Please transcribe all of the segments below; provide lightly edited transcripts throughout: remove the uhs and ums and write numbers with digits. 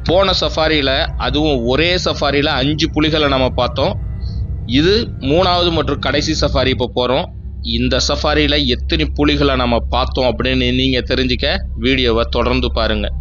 போன சஃபாரியில் அதுவும் ஒரே சஃபாரியில் 5 புலிகளை நம்ம பார்த்தோம். இது 3வது மற்றும் கடைசி சஃபாரி இப்போ போகிறோம். இந்த சஃபாரியில் எத்தனை புலிகளை நம்ம பார்த்தோம் அப்படின்னு நீங்கள் தெரிஞ்சுக்க வீடியோவை தொடர்ந்து பாருங்கள்.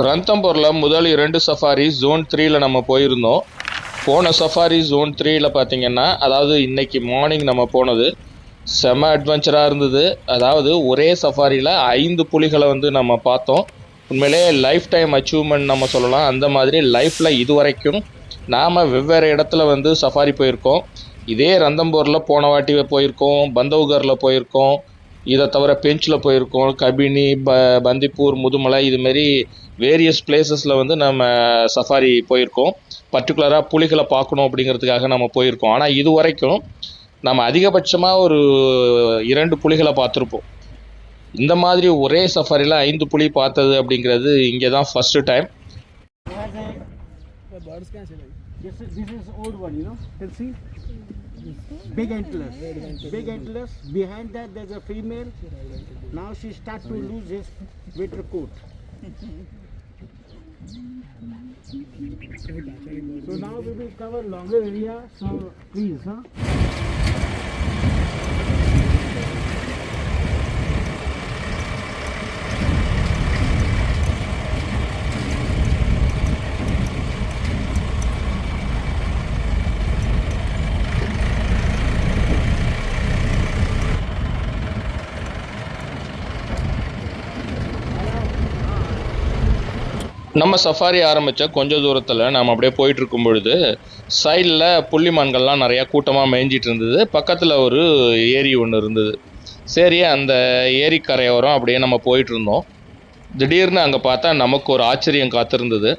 ரன்தம்போரில் முதல் 2 சஃபாரி ஜோன் 3ல் நம்ம போயிருந்தோம். போன சஃபாரி ஜோன் 3ல் பார்த்திங்கன்னா, அதாவது இன்றைக்கி மார்னிங் நம்ம போனது செம அட்வென்ச்சராக இருந்தது. அதாவது ஒரே சஃபாரியில் 5 புலிகளை வந்து நம்ம பார்த்தோம். உண்மையிலே லைஃப் டைம் அச்சீவ்மெண்ட் நம்ம சொல்லலாம். அந்த மாதிரி லைஃப்பில் இதுவரைக்கும் நாம் வெவ்வேறு இடத்துல வந்து சஃபாரி போயிருக்கோம். இதே ரன்தம்போரில் போன வாட்டி போயிருக்கோம், பந்தவ்கரில் போயிருக்கோம், இதை தவிர பெஞ்சில் போயிருக்கோம், கபினி, பந்திப்பூர், முதுமலை, இதுமாரி வேரியஸ் பிளேசஸில் வந்து நம்ம சஃபாரி போயிருக்கோம். பர்டிகுலராக புலிகளை பார்க்கணும் அப்படிங்கிறதுக்காக நம்ம போயிருக்கோம். ஆனால் இது வரைக்கும் நம்ம அதிகபட்சமாக ஒரு 2 புலிகளை பார்த்துருப்போம். இந்த மாதிரி ஒரே சஃபாரியில் 5 புலி பார்த்தது அப்படிங்கிறது இங்கே தான் first time. This is old one, you know. You see, big antlers. Big antlers. Behind that, there's a female. Now she start to lose his winter coat. So now we will cover longer area. So please, huh? நம்ம safari ஆரம்பித்த கொஞ்சம் தூரத்தில் நாம் அப்படியே போயிட்டுருக்கும் பொழுது சைடில் புள்ளிமான்கள்லாம் நிறையா கூட்டமாக மேய்ஞ்சிட்டு இருந்தது. பக்கத்தில் ஒரு ஏரி ஒன்று இருந்தது. சரி, அந்த ஏரி கரையோரம் அப்படியே நம்ம போயிட்டுருந்தோம். திடீர்னு அங்கே பார்த்தா நமக்கு ஒரு ஆச்சரியம் காத்திருந்தது.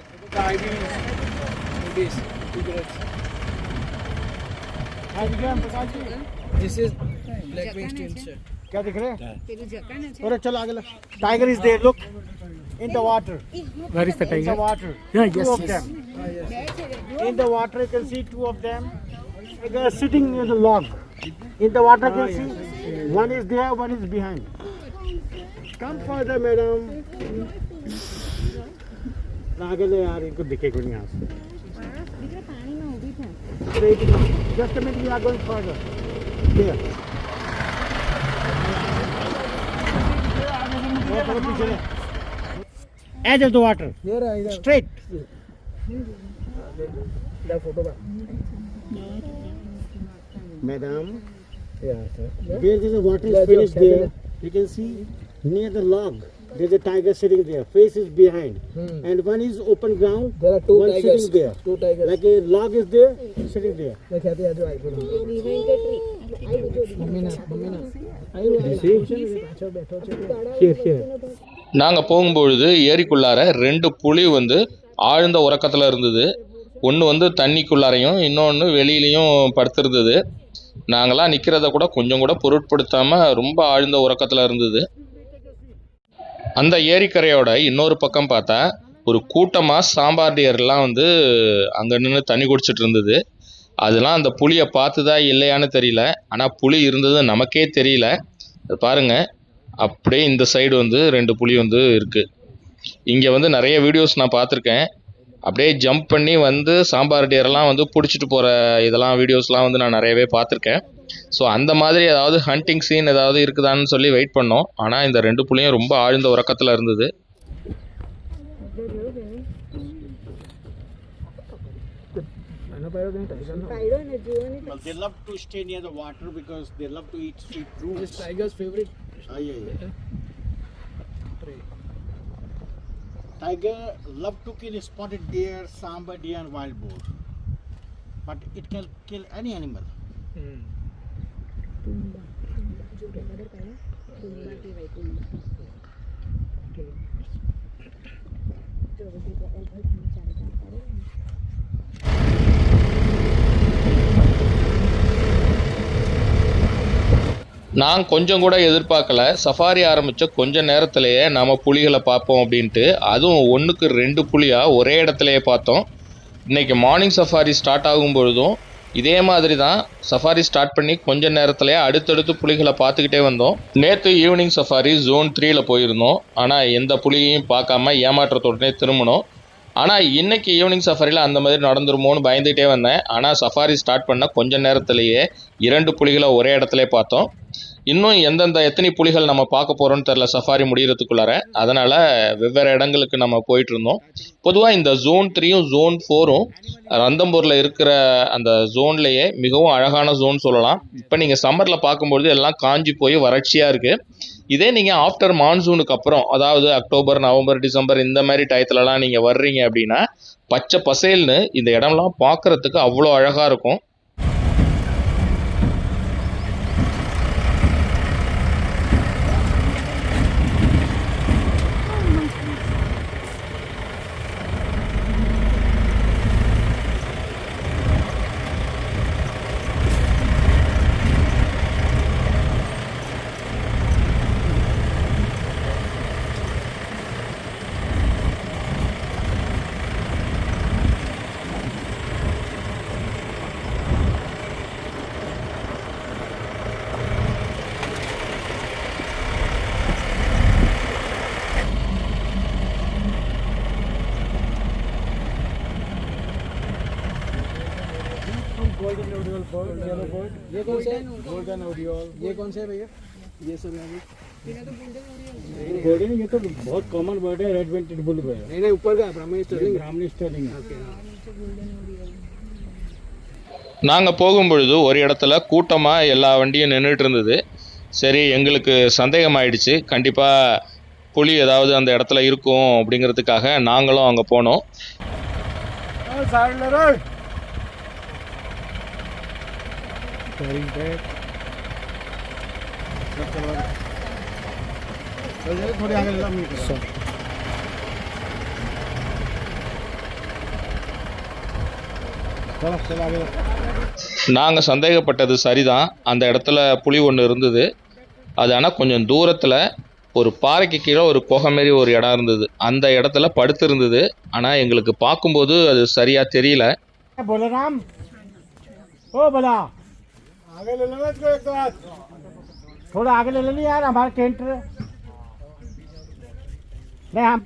क्या दिख रहा है? अरे चलो आगे लो. Tiger is there. Look in the water. Where is the tiger? In the water. Yeah, two of them. In the water, you can see 2 of them. They are sitting near the log. In the water, you can see one is there, one is behind. Come further, madam. आगे ले यार, इनको दिखेगा नहीं यहाँ से. Just a minute, we are going further. There. Edge of the water. Straight. Madam, where the water is finished there, you can see near the log, there's a tiger sitting there. Face is behind. And one is open ground. There are 2 one tigers. sitting there. 2 tigers. Like a log is there, sitting there. Here. நாங்கள் போகும்பொழுது ஏரிக்குள்ளார 2 புலி வந்து ஆழ்ந்த உறக்கத்தில் இருந்தது. ஒன்று வந்து தண்ணிக்குள்ளாரையும் இன்னொன்று வெளியிலையும் படுத்திருந்தது. நாங்களாம் நிற்கிறத கூட கொஞ்சம் கூட பொருட்படுத்தாமல் ரொம்ப ஆழ்ந்த உறக்கத்தில் இருந்தது. அந்த ஏரிக்கரையோட இன்னொரு பக்கம் பார்த்தா ஒரு கூட்டமாக சாம்பார் டியர்லாம் வந்து அங்கே நின்று தண்ணி குடிச்சிட்டு இருந்தது. அதெல்லாம் அந்த புலியை பார்த்துதா இல்லையான்னு தெரியல. ஆனால் புலி இருந்தது நமக்கே தெரியல. பாருங்கள், அப்படியே இந்த சைடு வந்து 2 புலி வந்து இருக்குது. இங்கே வந்து நிறைய வீடியோஸ் நான் பார்த்துருக்கேன். அப்படியே ஜம்ப் பண்ணி வந்து சாம்பார் டியர்லாம் வந்து பிடிச்சிட்டு போகிற இதெல்லாம் வீடியோஸ்லாம் வந்து நான் நிறையவே பார்த்துருக்கேன். ஸோ அந்த மாதிரி ஏதாவது ஹண்டிங் சீன் ஏதாவது இருக்குதான்னு சொல்லி வெயிட் பண்ணோம். ஆனால் இந்த 2 புலியும் ரொம்ப ஆழ்ந்த உறக்கத்தில் இருந்தது. Well, they love to stay near the water because they love to eat sweet fruits. This tiger's favorite. Yeah. Tiger love to kill spotted deer, sambar deer and wild boar. But it can kill any animal. நான் கொஞ்சம் கூட எதிர்பார்க்கல, safari ஆரம்பித்த கொஞ்ச நேரத்திலேயே நம்ம புலிகளை பார்ப்போம் அப்படின்ட்டு. அதுவும் 1க்கு 2 புலியாக ஒரே இடத்துலையே பார்த்தோம். இன்றைக்கி மார்னிங் சஃபாரி ஸ்டார்ட் ஆகும் பொழுதும் இதே மாதிரி தான் சஃபாரி ஸ்டார்ட் பண்ணி கொஞ்ச நேரத்துலேயே அடுத்தடுத்து புலிகளை பார்த்துக்கிட்டே வந்தோம். நேற்று ஈவினிங் சஃபாரி ஜோன் 3ல் போயிருந்தோம். ஆனால் எந்த புலியையும் பார்க்காம ஏமாற்றத்துடனே திரும்பினோம். ஆனால் இன்றைக்கி ஈவினிங் சஃபாரியில் அந்த மாதிரி நடந்துருமோன்னு பயந்துகிட்டே வந்தேன். ஆனால் சஃபாரி ஸ்டார்ட் பண்ண கொஞ்ச நேரத்துலேயே 2 புலிகளை ஒரே இடத்துலையே பார்த்தோம். இன்னும் எத்தனை புலிகள் நம்ம பார்க்க போகிறோன்னு தெரில சஃபாரி முடிகிறதுக்குள்ளார. அதனால் வெவ்வேறு இடங்களுக்கு நம்ம போயிட்டுருந்தோம். பொதுவாக இந்த ஜோன் 3யும் ஜோன் 4ம் ரந்தம்பூரில் இருக்கிற அந்த ஜோன்லேயே மிகவும் அழகான ஜோன் சொல்லலாம். இப்போ நீங்கள் சம்மரில் பார்க்கும்பொழுது எல்லாம் காஞ்சி போய் வறட்சியாக இருக்குது. இதே நீங்கள் ஆஃப்டர் மான்சூனுக்கு அப்புறம், அதாவது அக்டோபர், நவம்பர், டிசம்பர் இந்த மாதிரி டயத்துலலாம் நீங்கள் வர்றீங்க அப்படின்னா பச்சை பசேல்னு இந்த இடம்லாம் பார்க்குறதுக்கு அவ்வளோ அழகாக இருக்கும். Golden oriole bird, yellow bird. ये कौन से? Golden oriole. ये कौन से है भैया? ये सब है अभी। Golden ये तो बहुत कॉमन बर्ड है, रेड वेंटेड बुलबर्ड. नहीं नहीं ऊपर का ब्राह्मण स्टर्लिंग। ब्राह्मणी स्टर्लिंग. நாங்கள் போகும்பொழுது ஒரு இடத்துல கூட்டமாக எல்லா வண்டியும் நின்றுட்டு இருந்தது. சரி, எங்களுக்கு சந்தேகமாயிடுச்சு, கண்டிப்பாக புலி ஏதாவது அந்த இடத்துல இருக்கும் அப்படிங்கிறதுக்காக நாங்களும் அங்கே போனோம். थोड़ी आगे ले लो. चलो चलो आगे. நாங்கள் சந்தேகப்பட்டது சரிதான். அந்த இடத்துல புலி ஒன்று இருந்தது. அது ஆனால் கொஞ்சம் தூரத்தில் ஒரு பாறைக்கு கீழே ஒரு குகை மாரி ஒரு இடம் இருந்தது. அந்த இடத்துல படுத்து இருந்தது. ஆனால் எங்களுக்கு பார்க்கும்போது அது சரியாக தெரியல. बलराम, ओ बला, आगे ले लो इसको एक बार. थोड़ा आगे ले लो यार, हमारा टेंट नहीं हम.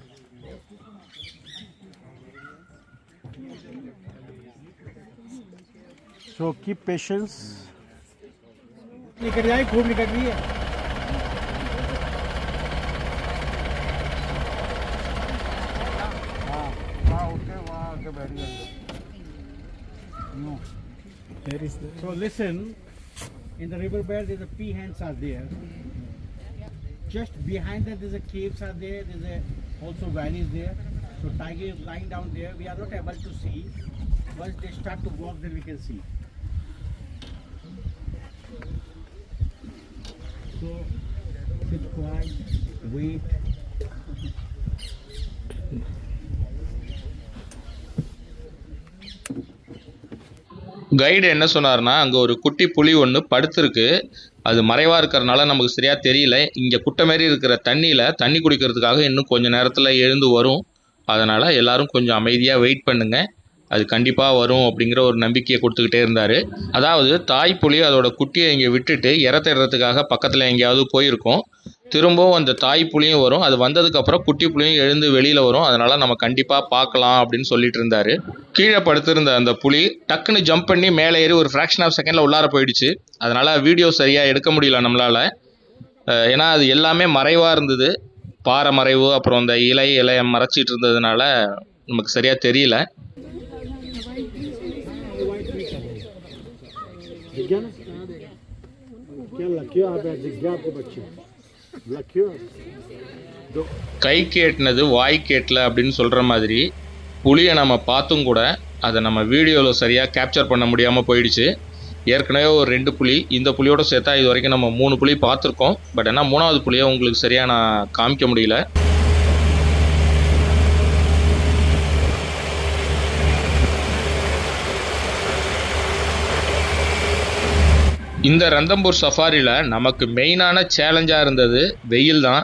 So keep patience. निकल जाए, खूब निकल रही है. हाँ उठे वहाँ आके बैठ गए. No. There is the So listen, in the river bed there's a peahens are there. Just behind that there's a caves are there. There's a also valleys there. So tiger is lying down there. We are not able to see. Once they start to walk, then we can see. So sit quiet, wait. Guide என்ன சொன்னார்னா, அங்கே ஒரு குட்டி புலி ஒன்று படுத்துருக்கு. அது மறைவாக இருக்கிறதுனால நமக்கு சரியாக தெரியல. இங்கே குட்டை மாரி இருக்கிற தண்ணி குடிக்கிறதுக்காக இன்னும் கொஞ்சம் நேரத்தில் எழுந்து வரும். அதனால் எல்லோரும் கொஞ்சம் அமைதியாக வெயிட் பண்ணுங்கள், அது கண்டிப்பாக வரும் அப்படிங்கிற ஒரு நம்பிக்கையை கொடுத்துக்கிட்டே இருந்தார். அதாவது தாய் புலி அதோட குட்டியை இங்கே விட்டுட்டு இறத்திடுறதுக்காக பக்கத்தில் எங்கேயாவது போயிருக்கோம். திரும்பவும் அந்த தாய் புலியும் வரும். அது வந்ததுக்கப்புறம் குட்டி புலியும் எழுந்து வெளியில் வரும். அதனால் நம்ம கண்டிப்பாக பார்க்கலாம் அப்படின்னு சொல்லிட்டு இருந்தார். கீழே படுத்திருந்த அந்த புலி டக்குன்னு ஜம்ப் பண்ணி மேலே ஏறி ஒரு ஃப்ராக்ஷன் ஆஃப் செகண்டில் உள்ளார போயிடுச்சு. அதனால் வீடியோ சரியாக எடுக்க முடியல நம்மளால். ஏன்னா அது எல்லாமே மறைவாக இருந்தது. பாறை மறைவு, அப்புறம் அந்த இலையை மறைச்சிட்டு இருந்ததுனால நமக்கு சரியாக தெரியல. கைக்கு எட்டினது வாய்க்கு எட்டல அப்படின்னு சொல்கிற மாதிரி புலியை நம்ம பார்த்தும் கூட அதை நம்ம வீடியோவில் சரியாக கேப்சர் பண்ண முடியாமல் போயிடுச்சு. ஏற்கனவே ஒரு 2 புலி, இந்த புலியோட சேர்த்தா இது வரைக்கும் நம்ம 3 புலி பார்த்துருக்கோம். பட் ஆனால் 3வது புலியை உங்களுக்கு சரியாக நான் காமிக்க முடியல. இந்த ரந்தம்பூர் சஃபாரியில் நமக்கு மெயினான சேலஞ்சாக இருந்தது வெயில் தான்.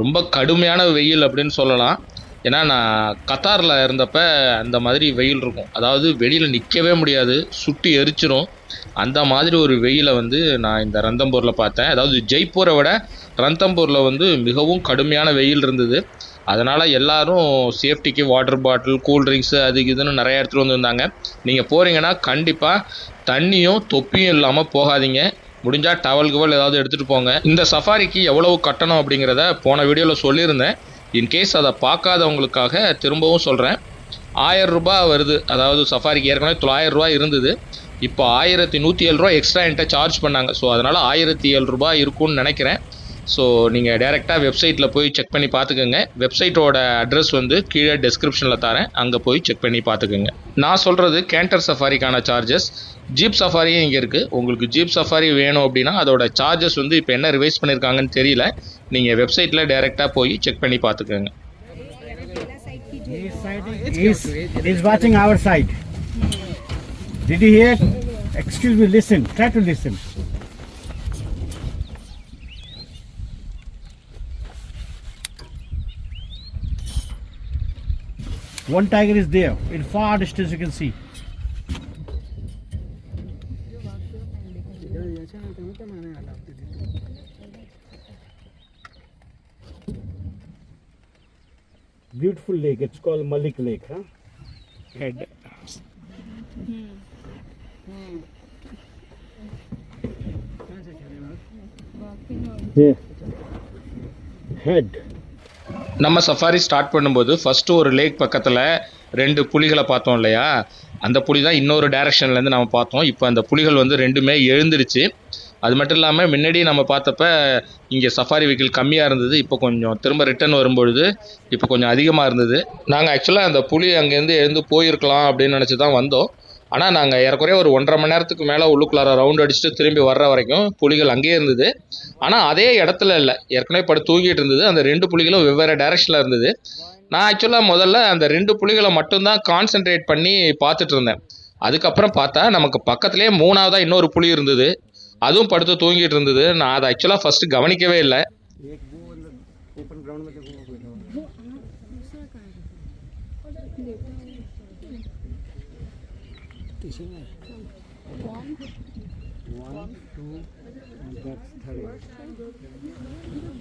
ரொம்ப கடுமையான வெயில் அப்படின்னு சொல்லலாம். ஏன்னா நான் கத்தாரில் இருந்தப்ப அந்த மாதிரி வெயில் இருக்கும். அதாவது வெளியில் நிற்கவே முடியாது, சுட்டி எரிச்சிரும். அந்த மாதிரி ஒரு வெயிலை வந்து நான் இந்த ரந்தம்பூரில் பார்த்தேன். அதாவது ஜெய்ப்பூரை விட ரந்தம்பூரில் வந்து மிகவும் கடுமையான வெயில் இருந்தது. அதனால் எல்லாரும் சேஃப்டிக்கு வாட்டர் பாட்டில், கூல்ட்ரிங்க்ஸு அது இதுன்னு நிறையா எடுத்துகிட்டு வந்துருந்தாங்க. நீங்கள் போகிறீங்கன்னா கண்டிப்பாக தண்ணியும் தொப்பியும் இல்லாமல் போகாதீங்க. முடிஞ்சால் டவல் கவல் ஏதாவது எடுத்துகிட்டு போங்க. இந்த சஃபாரிக்கு எவ்வளவு கட்டணம் அப்படிங்கிறத போன வீடியோவில் சொல்லியிருந்தேன். இன்கேஸ் அதை பார்க்காதவங்களுக்காக திரும்பவும் சொல்கிறேன். 1000 ரூபாய் வருது. அதாவது சஃபாரிக்கு ஏற்கனவே 900 ரூபா இருந்தது. இப்போ 1107 ரூபா எக்ஸ்ட்ரா என்கிட்ட சார்ஜ் பண்ணாங்க. ஸோ அதனால் 1007 ரூபாய் இருக்கும்னு நினைக்கிறேன். ஸோ நீங்கள் டைரெக்டாக வெப்சைட்டில் போய் செக் பண்ணி பார்த்துக்கோங்க. வெப்சைட்டோட அட்ரஸ் வந்து கீழே டெஸ்கிரிப்ஷனில் தரேன், அங்கே போய் செக் பண்ணி பார்த்துக்கோங்க. நான் சொல்கிறது கேண்டர் சஃபாரிக்கான சார்ஜஸ். ஜீப் சஃபாரியும் இங்கே இருக்குது. உங்களுக்கு ஜீப் சஃபாரி வேணும் அப்படின்னா அதோட சார்ஜஸ் வந்து இப்போ என்ன ரிவைஸ் பண்ணியிருக்காங்கன்னு தெரியல. நீங்கள் வெப்சைட்டில் டைரெக்டாக போய் செக் பண்ணி பார்த்துக்கோங்க. He's watching our side. Did you hear? Excuse me, listen. Try to listen. One tiger is there. In far distance you can see. Beautiful lake. It's called Malik Lake, huh? Head. Yeah. Head. நம்ம safari start பண்ணும்போது first ஒரு லேக் பக்கத்தில் 2 புலிகளை பார்த்தோம் இல்லையா? அந்த புலி தான் இன்னொரு டைரெக்ஷன்லேருந்து நம்ம பார்த்தோம். இப்போ அந்த புலிகள் வந்து 2மே எழுந்துருச்சு. அது மட்டும் இல்லாமல் முன்னாடி நம்ம பார்த்தப்ப இங்கே சஃபாரி வெஹிக்கிள் கம்மியாக இருந்தது. இப்போ கொஞ்சம் திரும்ப ரிட்டர்ன் வரும்பொழுது இப்போ கொஞ்சம் அதிகமாக இருந்தது. நாங்கள் ஆக்சுவலாக அந்த புலி அங்கேருந்து எழுந்து போயிருக்கலாம் அப்படின்னு நினச்சி தான் வந்தோம். ஆனால் நாங்கள் ஏறக்குறைய ஒரு 1.5 மணி நேரத்துக்கு மேலே உள்ளுக்குள்ளார ரவுண்ட் அடிச்சுட்டு திரும்பி வர்ற வரைக்கும் புலிகள் அங்கேயே இருந்தது. ஆனால் அதே இடத்துல இல்லை, ஏற்கனவே படுத்து தூங்கிட்டு இருந்தது. அந்த 2 புலிகளும் வெவ்வேறு டைரெக்ஷனில் இருந்தது. நான் ஆக்சுவலாக முதல்ல அந்த 2 புலிகளை மட்டும்தான் கான்சென்ட்ரேட் பண்ணி பார்த்துட்டு இருந்தேன். அதுக்கப்புறம் பார்த்தா நமக்கு பக்கத்துலேயே 3ஆவதாக இன்னொரு புலி இருந்தது. அதுவும் படுத்து தூங்கிட்டு இருந்தது. நான் அதை ஆக்சுவலாக ஃபஸ்ட்டு கவனிக்கவே இல்லை.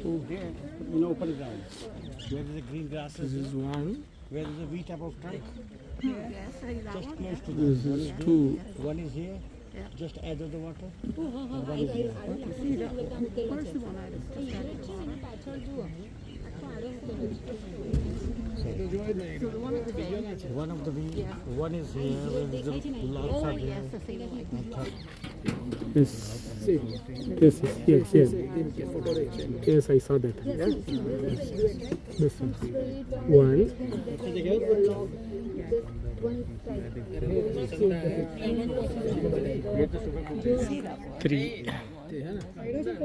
Oh, there in open ground. Where is the green grasses? This is one. Where is the V type of trunk? Just close to This is two. One is here. Just edge of the water. One of the V. One is here. Where is the lots are there. Yes. Yes. Yes. Yes. Yes. I saw that. This one. One. Three.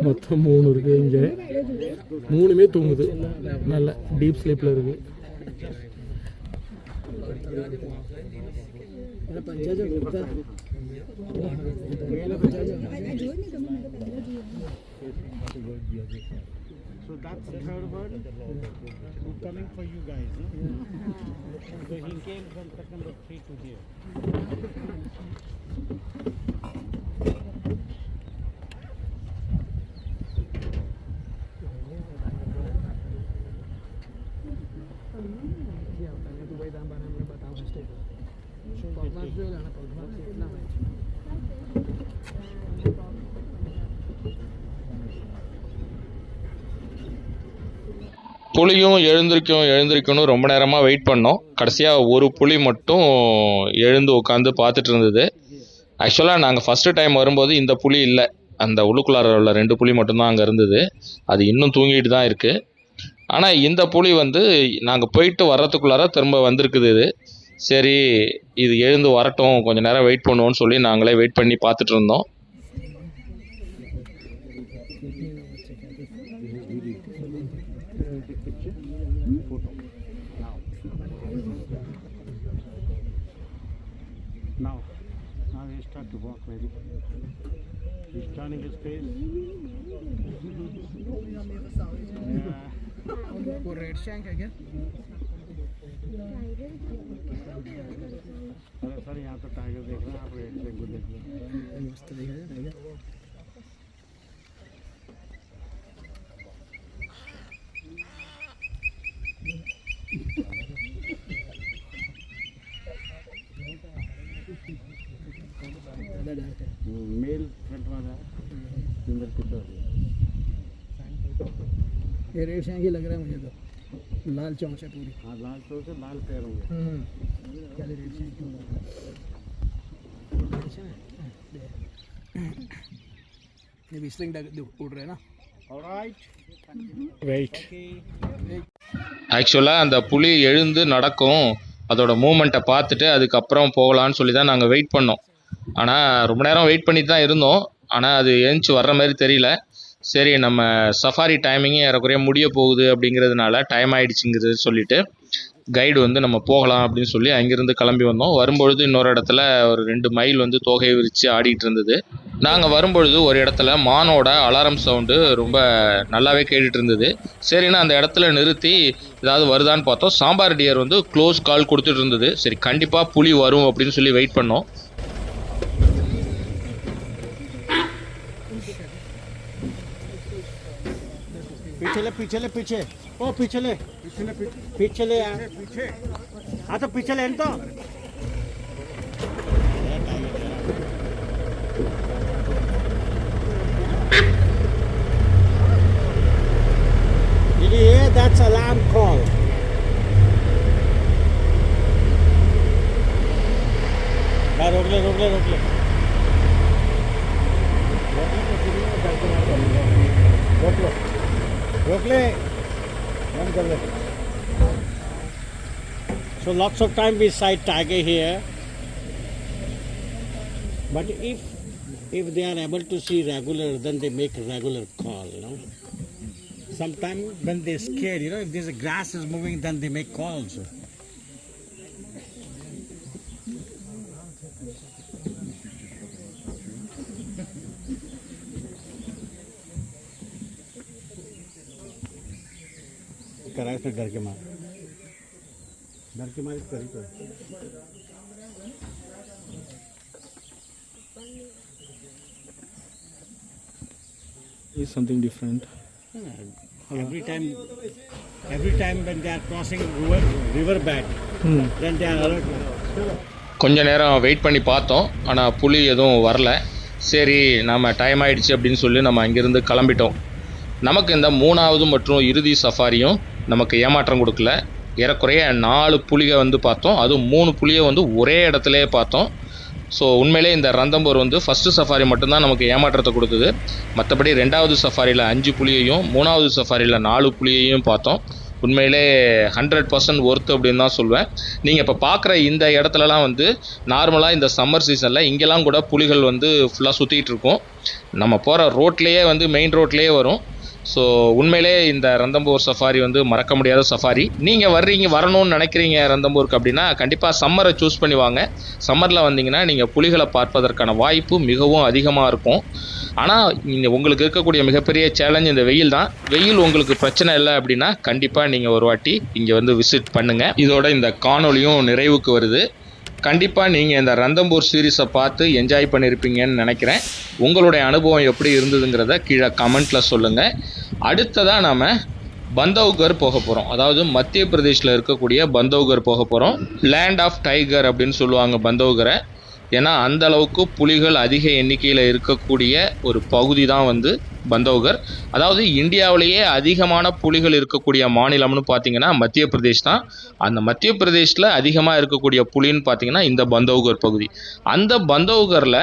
மொத்தம் 3 இருக்கு. இங்கே 3மே தூங்குது. நல்ல deep ஸ்லீப்பில் இருக்கு. So that's the third one coming for you guys. So he came from cut number 3 to here. புலியும் எழுந்திருக்கணும் ரொம்ப நேரமாக wait பண்ணோம். கடைசியாக ஒரு புலி மட்டும் எழுந்து உட்காந்து பார்த்துட்டு இருந்தது. ஆக்சுவலாக நாங்கள் ஃபஸ்ட்டு டைம் வரும்போது இந்த புலி இல்லை, அந்த உள்ளுக்குள்ளார உள்ள 2 புலி மட்டும்தான் அங்கே இருந்தது. அது இன்னும் தூங்கிட்டு தான் இருக்குது. ஆனால் இந்த புலி வந்து நாங்கள் போயிட்டு வர்றதுக்குள்ளார திரும்ப வந்திருக்குது. இது சரி, இது எழுந்து வரட்டும், கொஞ்சம் நேரம் வெயிட் பண்ணுவோன்னு சொல்லி நாங்களே வெயிட் பண்ணி பார்த்துட்டு இருந்தோம். Now he start to walk maybe. He's turning his face. वो रेड शैंक है क्या? अरे सर यहाँ तो टाइगर देख रहे हैं आप, रेड शैंक को देख रहे हैं। मस्त दिखा है टाइगर। मेल फ्रंट वाला सिंगल पिक्चर। ये रेड शैंक ही लग रहा है मुझे तो, लाल चौंच है पूरी। हाँ लाल चौक से लाल पैर होंगे। क्या रेड शैंक ये भी स्लिंग उड़ रहे हैं ना। Alright. வெயிட். ஆக்சுவலாக அந்த புலி எழுந்து நடக்கும், அதோட மூமெண்ட்டை பார்த்துட்டு அதுக்கப்புறம் போகலான்னு சொல்லி தான் நாங்கள் வெயிட் பண்ணோம். ஆனால் ரொம்ப நேரம் வெயிட் பண்ணிட்டு தான் இருந்தோம், ஆனால் அது எழுந்துச்சி வர்ற மாதிரி தெரியல. சரி நம்ம சஃபாரி டைமிங்கே ஏறக்குறைய முடிய போகுது அப்படிங்கிறதுனால டைம் ஆகிடுச்சிங்கிறது சொல்லிவிட்டு கைடு வந்து நம்ம போகலாம் அப்படின்னு சொல்லி அங்கேருந்து கிளம்பி வந்தோம். வரும்பொழுது இன்னொரு இடத்துல ஒரு 2 மைல் வந்து தோகையை விரித்து ஆடிட்டு இருந்தது. நாங்கள் வரும்பொழுது ஒரு இடத்துல மானோட அலாரம் சவுண்டு ரொம்ப நல்லாவே கேட்டுட்டு இருந்தது. சரின்னு அந்த இடத்துல நிறுத்தி ஏதாவது வருதான்னு பார்த்தோம். சாம்பார் டியர் வந்து க்ளோஸ் கால் கொடுத்துட்டு இருந்தது. சரி கண்டிப்பாக புலி வரும் அப்படின்னு சொல்லி வெயிட் பண்ணோம். पीछे ओ पीछे यार हाँ तो पीछे लेन तो yeah, that's alarm call. रोक ले बंद कर ले. So lots of time we sight tiger here, but if they are able to see regular, then they make a regular call, you know. Sometimes when they're scared, you know, if there's a grass is moving, then they make calls. करा इसमें डर के मारे करी तो Is something different. every time when they are crossing river bed, then they are alert. கொஞ்ச நேரம் wait பண்ணி பார்த்தோம், ஆனால் புலி எதுவும் வரல. சரி நம்ம டைம் ஆகிடுச்சு அப்படின்னு சொல்லி நம்ம அங்கேருந்து கிளம்பிட்டோம். நமக்கு இந்த 3வது மற்றும் இறுதி சஃபாரியும் நமக்கு ஏமாற்றம் கொடுக்கல. ஏறக்குறைய 4 புலியை வந்து பார்த்தோம், அதுவும் 3 புலியை வந்து ஒரே இடத்துலையே பார்த்தோம். ஸோ உண்மையிலே இந்த ரந்தம்பூர் வந்து ஃபஸ்ட்டு சஃபாரி மட்டும்தான் நமக்கு ஏமாற்றத்தை கொடுத்தது. மற்றபடி 2வது சஃபாரியில் 5 புலியையும் 3வது சஃபாரியில் 4 புலியையும் பார்த்தோம். உண்மையிலே 100% ஒர்த்து அப்படின்னு தான் சொல்வேன். நீங்கள் இப்போ பார்க்குற இந்த இடத்துலலாம் வந்து நார்மலாக இந்த சம்மர் சீசனில் இங்கெல்லாம் கூட புலிகள் வந்து ஃபுல்லாக சுற்றிட்டு இருக்கும். நம்ம போகிற ரோட்லேயே வந்து மெயின் ரோட்லேயே வரும். ஸோ உண்மையிலே இந்த ரந்தம்பூர் சஃபாரி வந்து மறக்க முடியாத சஃபாரி. நீங்கள் வரணும்னு நினைக்கிறீங்க ரந்தம்பூருக்கு அப்படின்னா கண்டிப்பாக சம்மரை சூஸ் பண்ணி வாங்க. சம்மரில் வந்தீங்கன்னா நீங்கள் புலிகளை பார்ப்பதற்கான வாய்ப்பு மிகவும் அதிகமாக இருக்கும். ஆனால் உங்களுக்கு இருக்கக்கூடிய மிகப்பெரிய சேலஞ்ச் இந்த வெயில் தான். வெயில் உங்களுக்கு பிரச்சனை இல்லை அப்படின்னா கண்டிப்பாக நீங்கள் ஒரு வாட்டி இங்கே வந்து விசிட் பண்ணுங்கள். இதோட இந்த காணொலியும் நிறைவுக்கு வருது. கண்டிப்பாக நீங்கள் இந்த ரந்தம்பூர் சீரீஸை பார்த்து என்ஜாய் பண்ணியிருப்பீங்கன்னு நினைக்கிறேன். உங்களுடைய அனுபவம் எப்படி இருந்ததுங்கிறத கீழே கமெண்ட்டில் சொல்லுங்கள். அடுத்ததாக நாம் பந்தவ்கர் போக போகிறோம். அதாவது மத்திய பிரதேஷில் இருக்கக்கூடிய பந்தவ்கர் போக போகிறோம். லேண்ட் ஆஃப் டைகர் அப்படின்னு சொல்லுவாங்க பந்தவ்கரை. ஏன்னா அந்த அளவுக்கு புலிகள் அதிக எண்ணிக்கையில் இருக்கக்கூடிய ஒரு பகுதி தான் வந்து பந்தவ்கர். அதாவது இந்தியாவிலேயே அதிகமான புலிகள் இருக்கக்கூடிய மாநிலம்னு பார்த்தீங்கன்னா மத்திய பிரதேஷ் தான். அந்த மத்திய பிரதேஷில் அதிகமாக இருக்கக்கூடிய புலின்னு பார்த்தீங்கன்னா இந்த பந்தவ்கர் பகுதி. அந்த பந்தவ்கரில்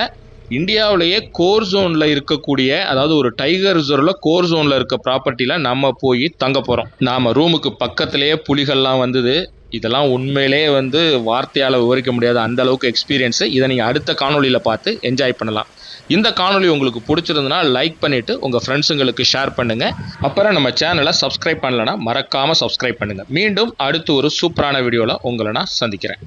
இந்தியாவிலேயே கோர் ஜோனில் இருக்கக்கூடிய, அதாவது ஒரு டைகர் ரிசர்வில் கோர் ஜோனில் இருக்க ப்ராப்பர்ட்டியில் நம்ம போய் தங்க போகிறோம். நாம் ரூமுக்கு பக்கத்துலேயே புலிகள்லாம் வந்தது. இதெல்லாம் உண்மையிலே வந்து வார்த்தையால் விவரிக்க முடியாத அந்த அளவுக்கு எக்ஸ்பீரியன்ஸு. இதை நீங்கள் அடுத்த காணொலியில் பார்த்து என்ஜாய் பண்ணலாம். இந்த காணொலி உங்களுக்கு பிடிச்சிருந்ததுன்னா லைக் பண்ணிவிட்டு உங்கள் ஃப்ரெண்ட்ஸுங்களுக்கு ஷேர் பண்ணுங்கள். அப்புறம் நம்ம சேனலை சப்ஸ்கிரைப் பண்ணலைன்னா மறக்காமல் சப்ஸ்கிரைப் பண்ணுங்கள். மீண்டும் அடுத்து ஒரு சூப்பரான வீடியோவில் உங்களை நான் சந்திக்கிறேன்.